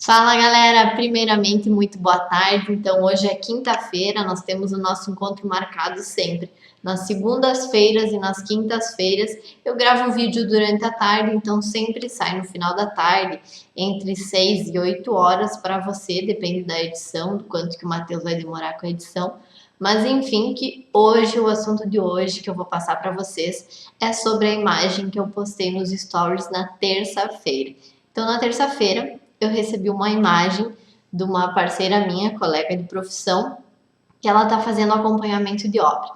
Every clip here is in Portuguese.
Fala galera, primeiramente muito boa tarde. Então hoje é quinta-feira, nós temos o nosso encontro marcado sempre nas segundas-feiras e nas quintas-feiras. Eu gravo um vídeo durante a tarde, então sempre sai no final da tarde, entre 6 e 8 horas para você, depende da edição, do quanto que o Matheus vai demorar com a edição. Mas enfim, que hoje, o assunto de hoje que eu vou passar para vocês é sobre a imagem que eu postei nos stories na terça-feira. Então na terça-feira eu recebi uma imagem de uma parceira minha, colega de profissão, que ela está fazendo acompanhamento de obra.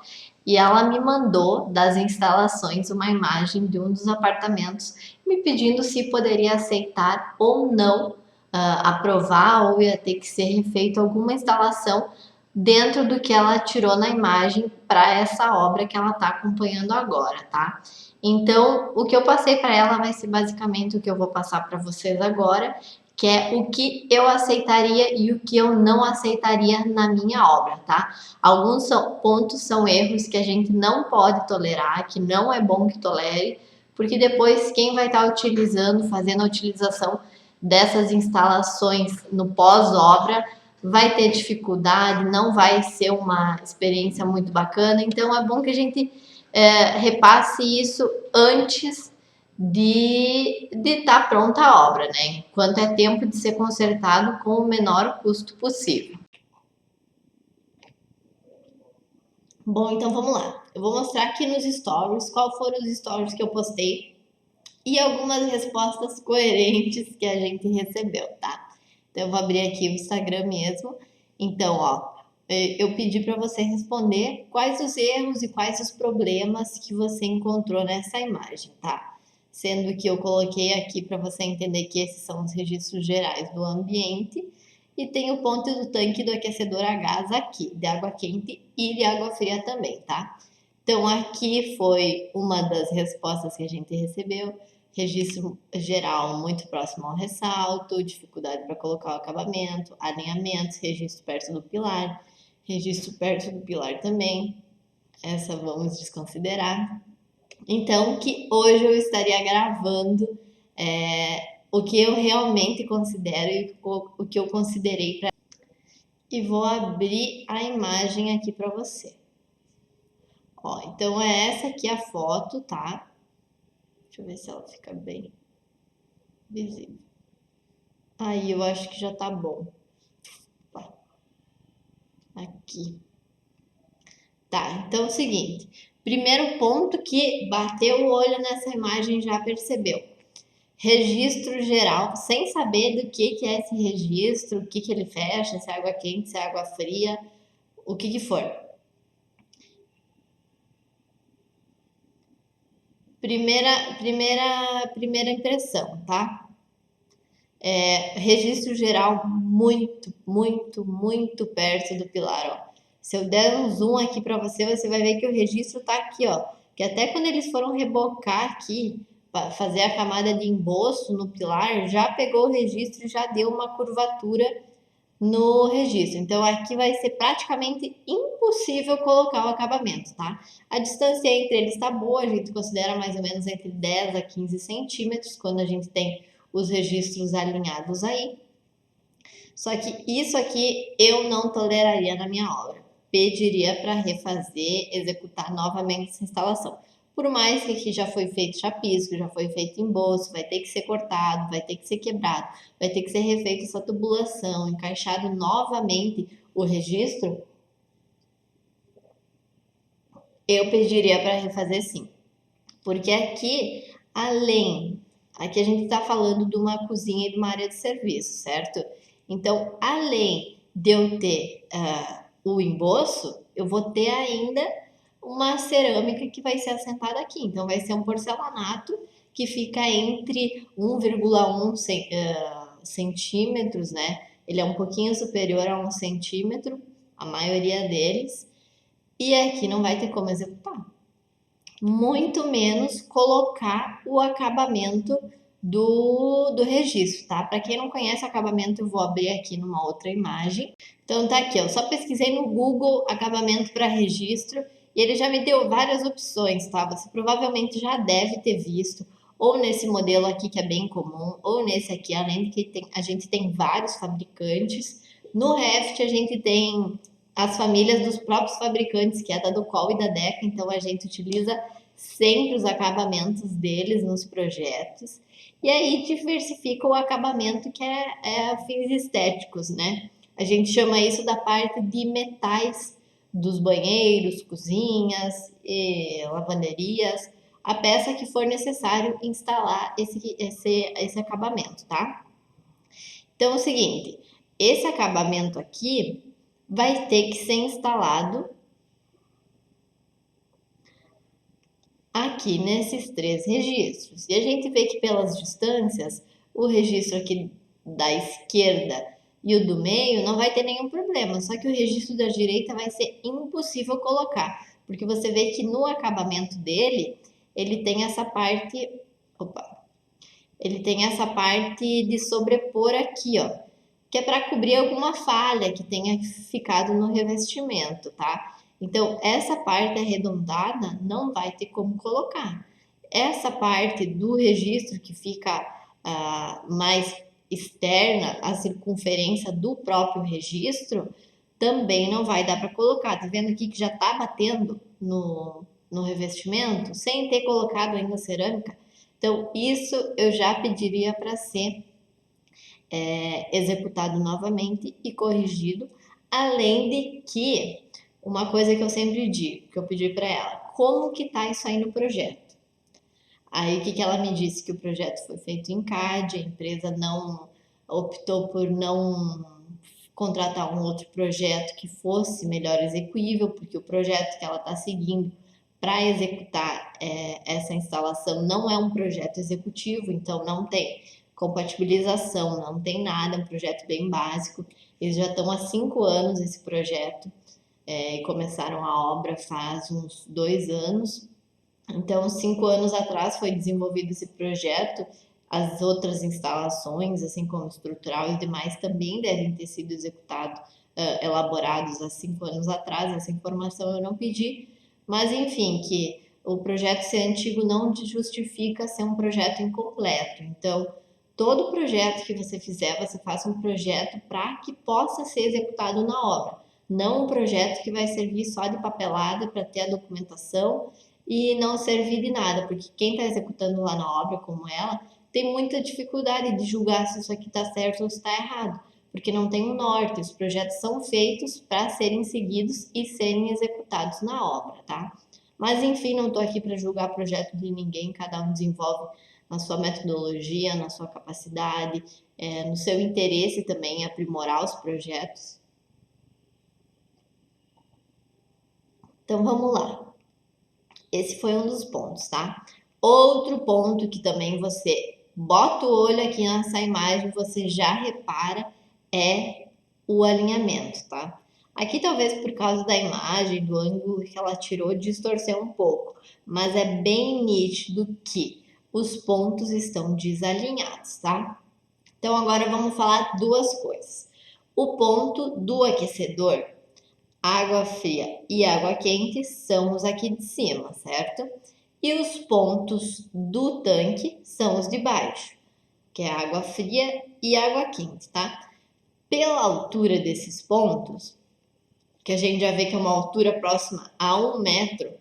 E ela me mandou das instalações uma imagem de um dos apartamentos, me pedindo se poderia aceitar ou não aprovar ou ia ter que ser refeito alguma instalação dentro do que ela tirou na imagem para essa obra que ela está acompanhando agora, tá? Então, o que eu passei para ela vai ser basicamente o que eu vou passar para vocês agora, que é o que eu aceitaria e o que eu não aceitaria na minha obra, tá? Alguns pontos são erros que a gente não pode tolerar, que não é bom que tolere, porque depois quem vai estar utilizando, fazendo a utilização dessas instalações no pós-obra, vai ter dificuldade, não vai ser uma experiência muito bacana, então é bom que a gente repasse isso antes de estar pronta a obra, né? Enquanto é tempo de ser consertado com o menor custo possível. Bom, então vamos lá. Eu vou mostrar aqui nos stories qual foram os stories que eu postei e algumas respostas coerentes que a gente recebeu, tá? Então eu vou abrir aqui o Instagram mesmo. Então, ó, eu pedi para você responder quais os erros e quais os problemas que você encontrou nessa imagem, tá? Sendo que eu coloquei aqui para você entender que esses são os registros gerais do ambiente e tem o ponto do tanque do aquecedor a gás aqui, de água quente e de água fria também, tá? Então aqui foi uma das respostas que a gente recebeu. Registro geral muito próximo ao ressalto, dificuldade para colocar o acabamento, alinhamentos, registro perto do pilar, registro perto do pilar também. Essa vamos desconsiderar. Então, que hoje eu estaria gravando o que eu realmente considero e o que eu considerei para. E vou abrir a imagem aqui para você. Ó, então é essa aqui a foto, tá? Deixa eu ver se ela fica bem visível. Aí eu acho que já tá bom. Aqui. Tá, então é o seguinte. Primeiro ponto que bateu o olho nessa imagem já percebeu. Registro geral, sem saber do que é esse registro, o que ele fecha, se é água quente, se é água fria, o que for. Primeira impressão, tá? Registro geral muito perto do pilar, ó. Se eu der um zoom aqui para você, você vai ver que o registro tá aqui, ó. Que até quando eles foram rebocar aqui, para fazer a camada de emboço no pilar, já pegou o registro e já deu uma curvatura no registro. Então aqui vai ser praticamente impossível colocar o acabamento, tá? A distância entre eles está boa, a gente considera mais ou menos entre 10 a 15 centímetros quando a gente tem os registros alinhados aí. Só que isso aqui eu não toleraria na minha obra. Pediria para refazer, executar novamente essa instalação. Por mais que aqui já foi feito chapisco, já foi feito emboço, vai ter que ser cortado, vai ter que ser quebrado, vai ter que ser refeito essa tubulação, encaixado novamente o registro, eu pediria para refazer sim. Porque aqui, aqui a gente está falando de uma cozinha e de uma área de serviço, certo? Então, além de eu ter o emboço, eu vou ter ainda uma cerâmica que vai ser assentada aqui. Então, vai ser um porcelanato que fica entre 1,1 centímetros, né? Ele é um pouquinho superior a 1 centímetro, a maioria deles. E aqui não vai ter como executar. Muito menos colocar o acabamento do registro, tá? Para quem não conhece o acabamento, eu vou abrir aqui numa outra imagem. Então tá aqui, eu só pesquisei no Google acabamento para registro e ele já me deu várias opções, tá? Você provavelmente já deve ter visto ou nesse modelo aqui que é bem comum, ou nesse aqui, além de que a gente tem vários fabricantes. No Reft a gente tem as famílias dos próprios fabricantes, que é da Docol e da Deca, então a gente utiliza sempre os acabamentos deles nos projetos. E aí diversifica o acabamento que é fins estéticos, né? A gente chama isso da parte de metais dos banheiros, cozinhas, lavanderias, a peça que for necessário instalar esse acabamento, tá? Então é o seguinte, esse acabamento aqui vai ter que ser instalado aqui nesses 3 registros. E a gente vê que pelas distâncias, o registro aqui da esquerda e o do meio não vai ter nenhum problema, só que o registro da direita vai ser impossível colocar, porque você vê que no acabamento dele, ele tem essa parte, ele tem essa parte de sobrepor aqui, ó, que é para cobrir alguma falha que tenha ficado no revestimento, tá? Então, essa parte arredondada não vai ter como colocar. Essa parte do registro que fica mais externa, a circunferência do próprio registro, também não vai dar para colocar. Tá vendo aqui que já tá batendo no revestimento, sem ter colocado ainda a cerâmica? Então, isso eu já pediria para ser executado novamente e corrigido, além de que uma coisa que eu sempre digo, que eu pedi para ela, como que tá isso aí no projeto? Aí o que ela me disse? Que o projeto foi feito em CAD, a empresa não optou por não contratar um outro projeto que fosse melhor execuível, porque o projeto que ela está seguindo para executar essa instalação não é um projeto executivo, então não tem compatibilização, não tem nada, é um projeto bem básico. Eles já estão há 5 anos esse projeto e começaram a obra faz uns 2 anos. Então, 5 anos atrás foi desenvolvido esse projeto. As outras instalações, assim como estrutural e demais, também devem ter sido elaborados há 5 anos atrás. Essa informação eu não pedi, mas enfim, que o projeto ser antigo não justifica ser um projeto incompleto. Então, todo projeto que você fizer, você faça um projeto para que possa ser executado na obra, não um projeto que vai servir só de papelada para ter a documentação e não servir de nada, porque quem está executando lá na obra, como ela, tem muita dificuldade de julgar se isso aqui está certo ou se está errado, porque não tem um norte. Os projetos são feitos para serem seguidos e serem executados na obra, tá? Mas enfim, não estou aqui para julgar projeto de ninguém, cada um desenvolve na sua metodologia, na sua capacidade, no seu interesse também em aprimorar os projetos. Então vamos lá. Esse foi um dos pontos, tá? Outro ponto que também você bota o olho aqui nessa imagem, você já repara, é o alinhamento, tá? Aqui talvez por causa da imagem, do ângulo que ela tirou, distorceu um pouco, mas é bem nítido que os pontos estão desalinhados, tá? Então agora vamos falar 2 coisas. O ponto do aquecedor, água fria e água quente, são os aqui de cima, certo? E os pontos do tanque são os de baixo, que é água fria e água quente, tá? Pela altura desses pontos, que a gente já vê que é uma altura próxima a 1 metro,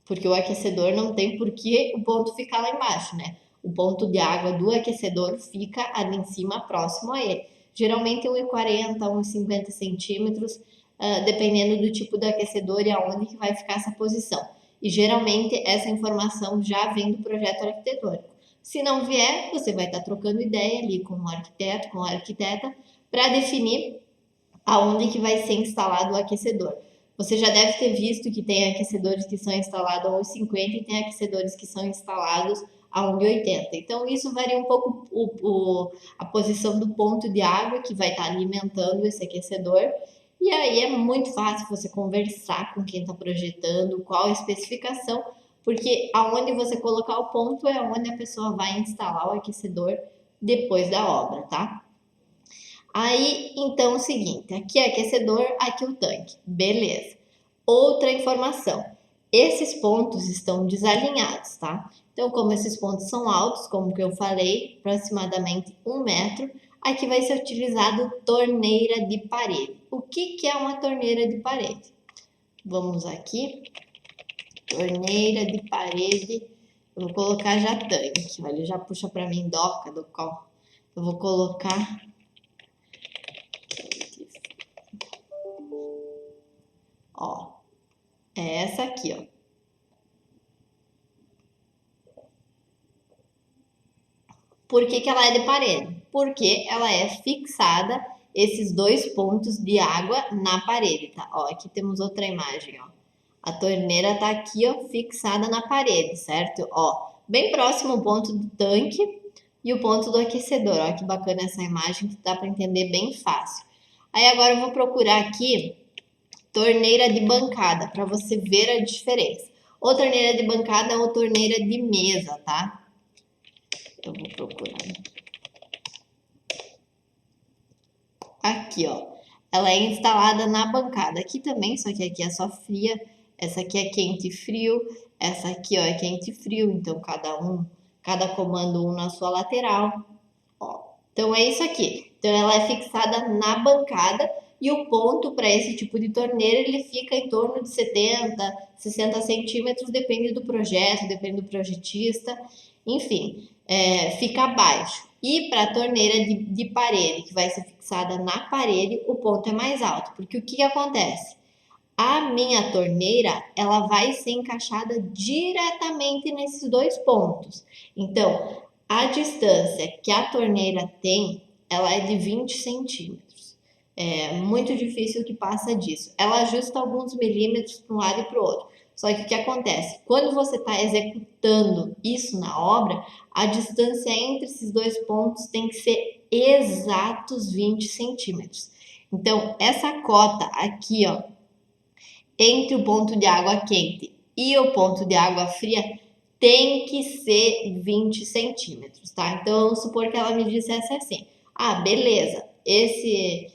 porque o aquecedor não tem por que o ponto ficar lá embaixo, né? O ponto de água do aquecedor fica ali em cima, próximo a ele. Geralmente 1,40, 1,50 centímetros, dependendo do tipo do aquecedor e aonde que vai ficar essa posição. E geralmente essa informação já vem do projeto arquitetônico. Se não vier, você vai estar trocando ideia ali com o arquiteto, com a arquiteta, para definir aonde que vai ser instalado o aquecedor. Você já deve ter visto que tem aquecedores que são instalados a 1,50 e tem aquecedores que são instalados a 1,80. Então, isso varia um pouco a posição do ponto de água que vai estar alimentando esse aquecedor. E aí é muito fácil você conversar com quem está projetando, qual a especificação, porque aonde você colocar o ponto é onde a pessoa vai instalar o aquecedor depois da obra, tá? Aí, então, é o seguinte, aqui é aquecedor, aqui o tanque, beleza. Outra informação, esses pontos estão desalinhados, tá? Então, como esses pontos são altos, como que eu falei, aproximadamente 1 metro, aqui vai ser utilizado torneira de parede. O que que é uma torneira de parede? Vamos aqui, torneira de parede, eu vou colocar já tanque, olha, ele já puxa para mim doca do qual eu vou colocar. Ó, é essa aqui, ó. Por que que ela é de parede? Porque ela é fixada esses dois pontos de água na parede, tá? Ó, aqui temos outra imagem, ó. A torneira tá aqui, ó, fixada na parede, certo? Ó, bem próximo o ponto do tanque e o ponto do aquecedor. Ó, que bacana essa imagem que dá para entender bem fácil. Aí agora eu vou procurar aqui torneira de bancada para você ver a diferença. Ou torneira de bancada ou torneira de mesa, tá? Eu vou procurar. Aqui, ó. Ela é instalada na bancada. Aqui também, só que aqui é só fria. Essa aqui é quente e frio. Essa aqui, ó, é quente e frio. Então, cada comando um na sua lateral. Ó. Então, é isso aqui. Então, ela é fixada na bancada. E o ponto para esse tipo de torneira, ele fica em torno de 70, 60 centímetros, depende do projeto, depende do projetista. Enfim, fica abaixo. E para a torneira de parede, que vai ser fixada na parede, o ponto é mais alto. Porque o que, que acontece? A minha torneira, ela vai ser encaixada diretamente nesses dois pontos. Então, a distância que a torneira tem, ela é de 20 centímetros. É muito difícil que passa disso. Ela ajusta alguns milímetros para um lado e para o outro. Só que o que acontece? Quando você está executando isso na obra, a distância entre esses dois pontos tem que ser exatos 20 centímetros. Então, essa cota aqui, ó, entre o ponto de água quente e o ponto de água fria, tem que ser 20 centímetros, tá? Então, vamos supor que ela me dissesse assim, ah, beleza, esse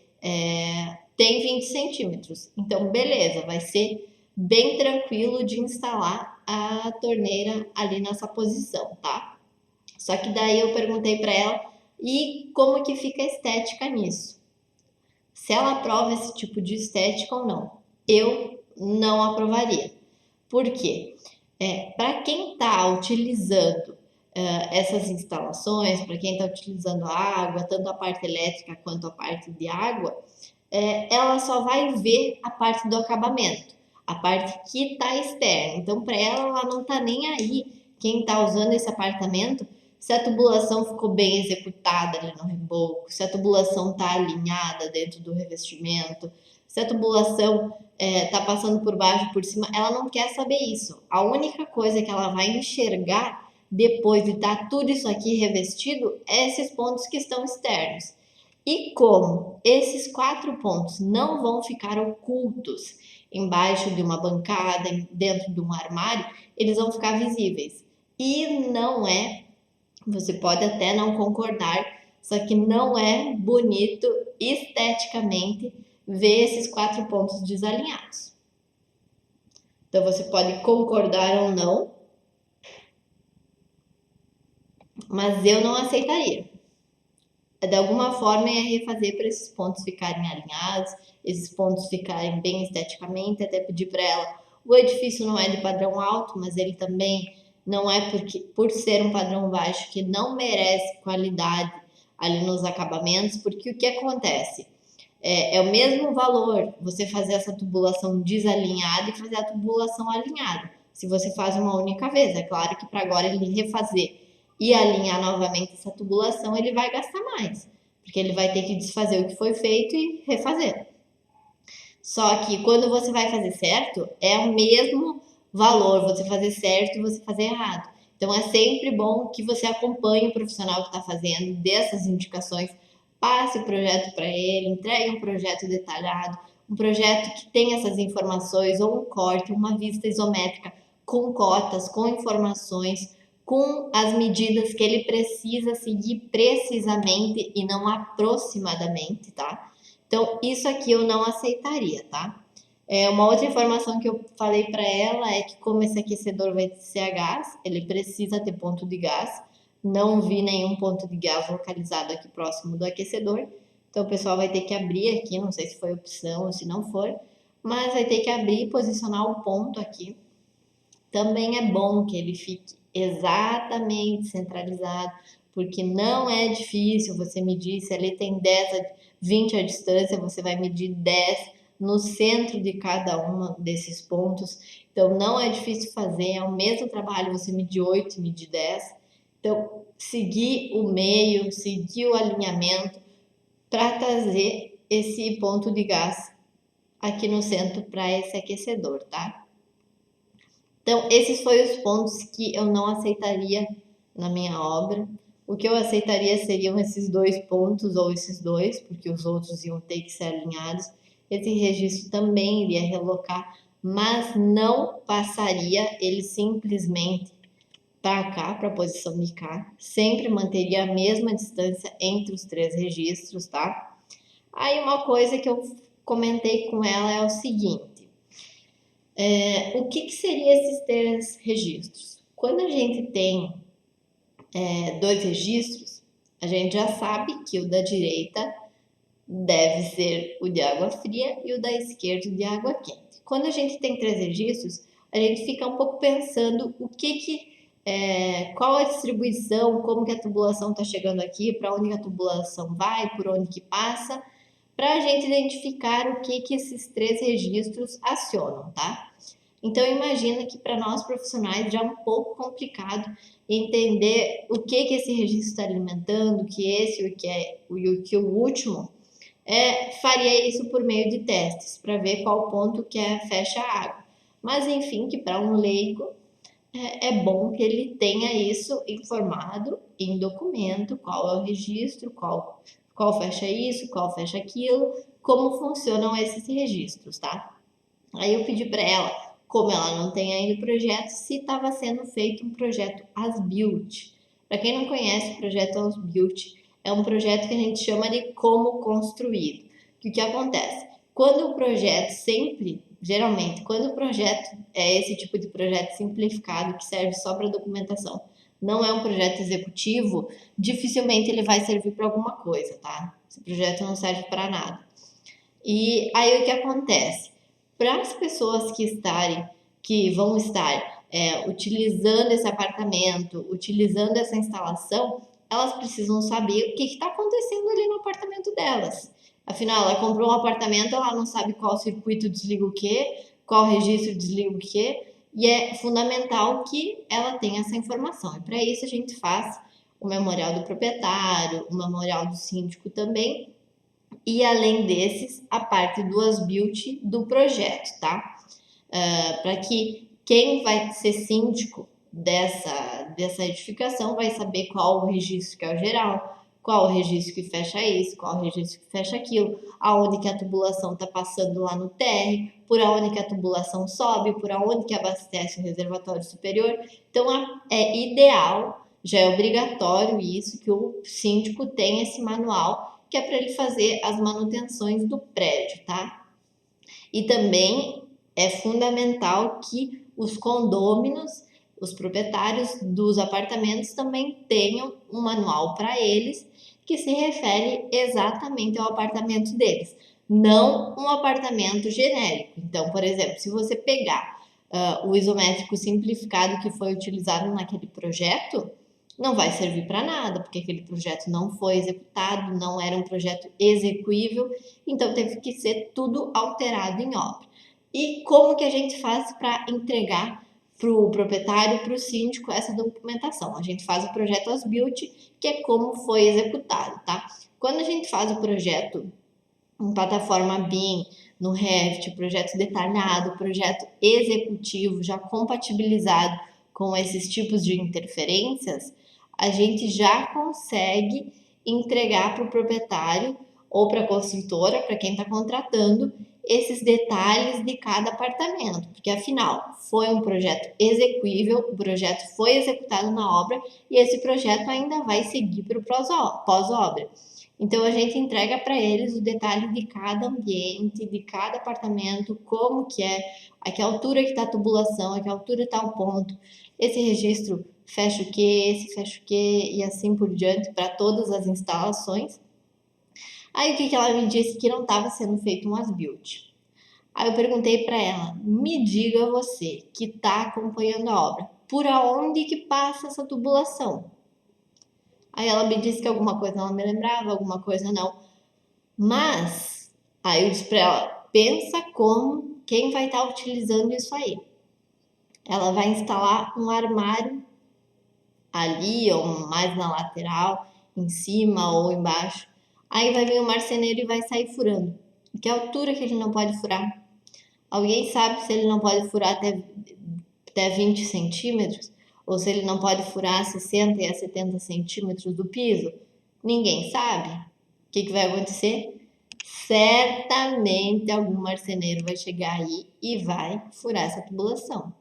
tem 20 centímetros. Então, beleza, vai ser bem tranquilo de instalar a torneira ali nessa posição, tá? Só que daí eu perguntei para ela, e como que fica a estética nisso? Se ela aprova esse tipo de estética ou não. Eu não aprovaria. Por quê? Para quem está utilizando essas instalações, para quem está utilizando a água, tanto a parte elétrica quanto a parte de água, ela só vai ver a parte do acabamento, a parte que está externa. Então, para ela não está nem aí quem está usando esse apartamento, se a tubulação ficou bem executada ali no reboco, se a tubulação está alinhada dentro do revestimento, se a tubulação está passando por baixo, por cima, ela não quer saber isso. A única coisa que ela vai enxergar depois de estar tudo isso aqui revestido é esses pontos que estão externos. E como esses 4 pontos não vão ficar ocultos embaixo de uma bancada, dentro de um armário, eles vão ficar visíveis. E não é, você pode até não concordar, só que não é bonito esteticamente ver esses 4 pontos desalinhados. Então você pode concordar ou não, mas eu não aceitaria. De alguma forma ia refazer para esses pontos ficarem alinhados, esses pontos ficarem bem esteticamente, até pedir para ela. O edifício não é de padrão alto, mas ele também não é por ser um padrão baixo que não merece qualidade ali nos acabamentos, porque o que acontece? É o mesmo valor você fazer essa tubulação desalinhada e fazer a tubulação alinhada. Se você faz uma única vez, é claro que para agora ele refazer e alinhar novamente essa tubulação, ele vai gastar mais, porque ele vai ter que desfazer o que foi feito e refazer. Só que quando você vai fazer certo, é o mesmo valor você fazer certo e você fazer errado. Então é sempre bom que você acompanhe o profissional que está fazendo, dê essas indicações, passe o projeto para ele, entregue um projeto detalhado, um projeto que tenha essas informações, ou um corte, uma vista isométrica com cotas, com informações, com as medidas que ele precisa seguir precisamente e não aproximadamente, tá? Então, isso aqui eu não aceitaria, tá? Uma outra informação que eu falei para ela é que como esse aquecedor vai ser a gás, ele precisa ter ponto de gás. Não vi nenhum ponto de gás localizado aqui próximo do aquecedor. Então o pessoal vai ter que abrir aqui, não sei se foi opção ou se não for, mas vai ter que abrir e posicionar o ponto aqui. Também é bom que ele fique exatamente centralizado, porque não é difícil você medir, se ali tem 20 a distância, você vai medir 10 no centro de cada um desses pontos. Então não é difícil fazer, é o mesmo trabalho você medir 8 e medir 10. Então, seguir o meio, seguir o alinhamento para trazer esse ponto de gás aqui no centro para esse aquecedor, tá? Então, esses foram os pontos que eu não aceitaria na minha obra. O que eu aceitaria seriam esses 2 pontos ou esses 2, porque os outros iam ter que ser alinhados. Esse registro também iria relocar, mas não passaria ele simplesmente para cá, para a posição de cá. Sempre manteria a mesma distância entre os 3 registros, tá? Aí uma coisa que eu comentei com ela é o seguinte: o que seria esses 3 registros? Quando a gente tem 2 registros, a gente já sabe que o da direita deve ser o de água fria e o da esquerda de água quente. Quando a gente tem 3 registros, a gente fica um pouco pensando qual a distribuição, como que a tubulação está chegando aqui, para onde a tubulação vai, por onde que passa, para a gente identificar o que esses 3 registros acionam, tá? Então imagina que para nós profissionais já é um pouco complicado entender o que esse registro está alimentando, que esse o que o último faria isso por meio de testes para ver qual ponto que fecha a água. Mas enfim, que para um leigo é bom que ele tenha isso informado em documento, qual é o registro, qual fecha isso, qual fecha aquilo, como funcionam esses registros, tá? Aí eu pedi para ela, como ela não tem ainda o projeto, se estava sendo feito um projeto as-built. Para quem não conhece, o projeto as-built é um projeto que a gente chama de como construído. O que acontece? Quando o projeto geralmente, quando o projeto é esse tipo de projeto simplificado que serve só para documentação, não é um projeto executivo, dificilmente ele vai servir para alguma coisa, tá? Esse projeto não serve para nada. E aí o que acontece? Para as pessoas que vão estar utilizando esse apartamento, utilizando essa instalação, elas precisam saber o que está acontecendo ali no apartamento delas. Afinal, ela comprou um apartamento, ela não sabe qual circuito desliga o quê, qual registro desliga o quê, e é fundamental que ela tenha essa informação. E para isso a gente faz o memorial do proprietário, o memorial do síndico também, e além desses, a parte do as-built do projeto, tá? Para que quem vai ser síndico dessa edificação vai saber qual o registro que é o geral, qual o registro que fecha isso, qual o registro que fecha aquilo, aonde que a tubulação está passando lá no térreo, por aonde que a tubulação sobe, por aonde que abastece o reservatório superior. Então, é ideal, já é obrigatório isso, que o síndico tenha esse manual, que é para ele fazer as manutenções do prédio, tá? E também é fundamental que os condôminos, os proprietários dos apartamentos também tenham um manual para eles que se refere exatamente ao apartamento deles, não um apartamento genérico. Então, por exemplo, se você pegar o isométrico simplificado que foi utilizado naquele projeto, não vai servir para nada, porque aquele projeto não foi executado, não era um projeto execuível, então teve que ser tudo alterado em obra. E como que a gente faz para entregar para o proprietário, para o síndico, essa documentação? A gente faz o projeto as-built, que é como foi executado, tá? Quando a gente faz o projeto em plataforma BIM, no Revit, projeto detalhado, projeto executivo, já compatibilizado com esses tipos de interferências, a gente já consegue entregar para o proprietário ou para a construtora, para quem está contratando, esses detalhes de cada apartamento, porque afinal foi um projeto execuível, o projeto foi executado na obra e esse projeto ainda vai seguir para o pós-obra. Então a gente entrega para eles o detalhe de cada ambiente, de cada apartamento, como que é, a que altura que está a tubulação, a que altura está o ponto, esse registro fecha o quê, esse fecha o quê, e assim por diante, para todas as instalações. Aí o que ela me disse que não estava sendo feito um as-built. Aí eu perguntei para ela, me diga você que está acompanhando a obra, por aonde que passa essa tubulação? Aí ela me disse que alguma coisa ela me lembrava, alguma coisa não. Mas, aí eu disse para ela, pensa como quem vai estar utilizando isso aí. Ela vai instalar um armário ali, ou mais na lateral, em cima ou embaixo. Aí vai vir o marceneiro e vai sair furando. Que altura que ele não pode furar? Alguém sabe se ele não pode furar até 20 centímetros? Ou se ele não pode furar 60 a 70 centímetros do piso? Ninguém sabe. O que vai acontecer? Certamente algum marceneiro vai chegar aí e vai furar essa tubulação.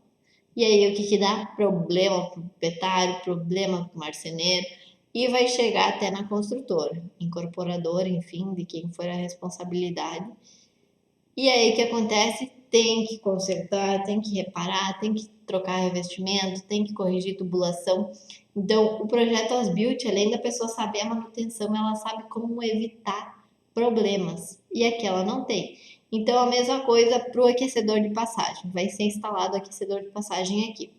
E aí o que dá? Problema para o proprietário, problema para o marceneiro e vai chegar até na construtora, incorporadora, enfim, de quem for a responsabilidade. E aí o que acontece? Tem que consertar, tem que reparar, tem que trocar revestimento, tem que corrigir tubulação. Então, o projeto As-Built, além da pessoa saber a manutenção, ela sabe como evitar problemas. E aqui ela não tem. Então, a mesma coisa para o aquecedor de passagem. Vai ser instalado o aquecedor de passagem aqui.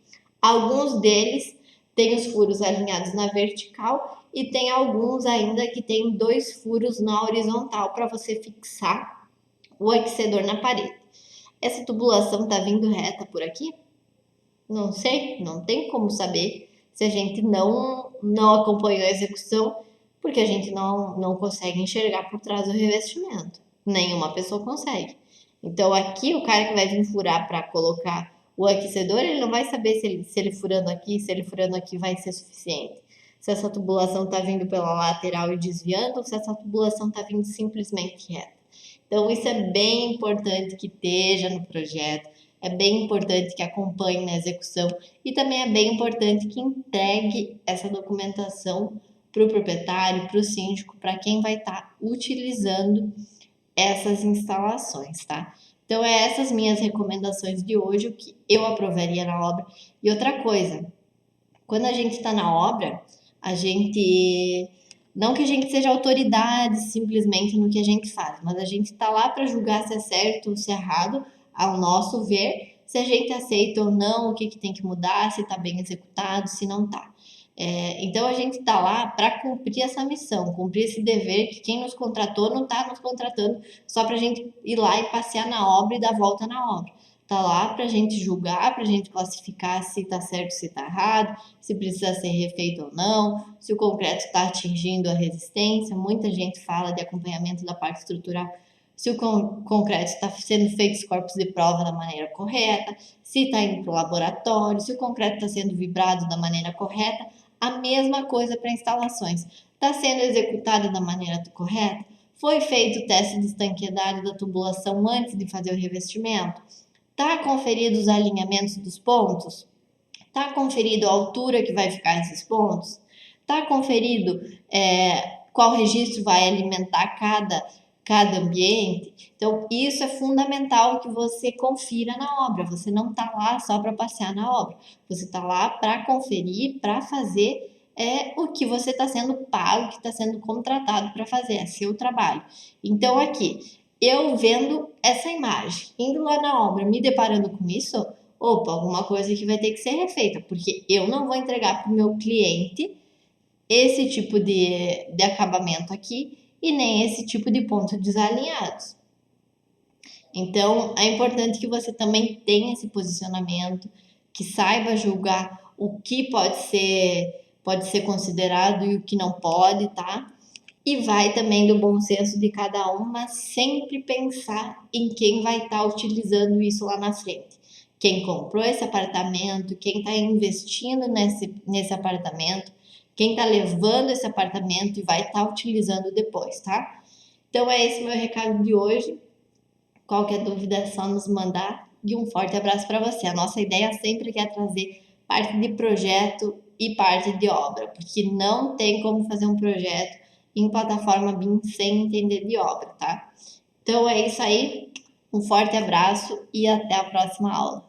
Alguns deles têm os furos alinhados na vertical e tem alguns ainda que tem 2 furos na horizontal para você fixar o aquecedor na parede. Essa tubulação está vindo reta por aqui? Não sei, não tem como saber se a gente não acompanhou a execução, porque a gente não consegue enxergar por trás do revestimento. Nenhuma pessoa consegue. Então aqui o cara que vai vir furar para colocar o aquecedor, ele não vai saber se ele furando aqui, se ele furando aqui vai ser suficiente. Se essa tubulação está vindo pela lateral e desviando, ou se essa tubulação está vindo simplesmente reta. Então, isso é bem importante que esteja no projeto, é bem importante que acompanhe na execução e também é bem importante que entregue essa documentação para o proprietário, para o síndico, para quem vai estar utilizando essas instalações, tá? Então, é essas minhas recomendações de hoje, o que eu aprovaria na obra. E outra coisa, quando a gente está na obra, a gente não que a gente seja autoridade simplesmente no que a gente faz, mas a gente está lá para julgar se é certo ou se é errado, ao nosso ver, se a gente aceita ou não, o que tem que mudar, se está bem executado, se não está. Então a gente está lá para cumprir essa missão, cumprir esse dever que quem nos contratou não está nos contratando só para a gente ir lá e passear na obra e dar volta na obra. Está lá para a gente julgar, para a gente classificar se está certo, se está errado, se precisa ser refeito ou não, se o concreto está atingindo a resistência. Muita gente fala de acompanhamento da parte estrutural, se o concreto está sendo feito os corpos de prova da maneira correta, se está indo para o laboratório, se o concreto está sendo vibrado da maneira correta. A mesma coisa para instalações. Está sendo executado da maneira correta? Foi feito o teste de estanqueidade da tubulação antes de fazer o revestimento? Está conferido os alinhamentos dos pontos? Está conferido a altura que vai ficar esses pontos? Está conferido qual registro vai alimentar cada ambiente? Então, isso é fundamental que você confira na obra. Você não está lá só para passear na obra. Você está lá para conferir, para fazer o que você está sendo pago, que está sendo contratado para fazer, é seu trabalho. Então, aqui, eu vendo essa imagem, indo lá na obra, me deparando com isso, opa, alguma coisa que vai ter que ser refeita, porque eu não vou entregar para o meu cliente esse tipo de acabamento aqui e nem esse tipo de pontos desalinhados. Então, é importante que você também tenha esse posicionamento, que saiba julgar o que pode ser considerado e o que não pode, tá? E vai também do bom senso de cada um, mas sempre pensar em quem vai estar utilizando isso lá na frente. Quem comprou esse apartamento, quem está investindo nesse apartamento, quem está levando esse apartamento e vai estar utilizando depois, tá? Então é esse meu recado de hoje. Qualquer dúvida é só nos mandar e um forte abraço para você. A nossa ideia sempre é trazer parte de projeto e parte de obra, porque não tem como fazer um projeto em plataforma BIM sem entender de obra, tá? Então é isso aí, um forte abraço e até a próxima aula.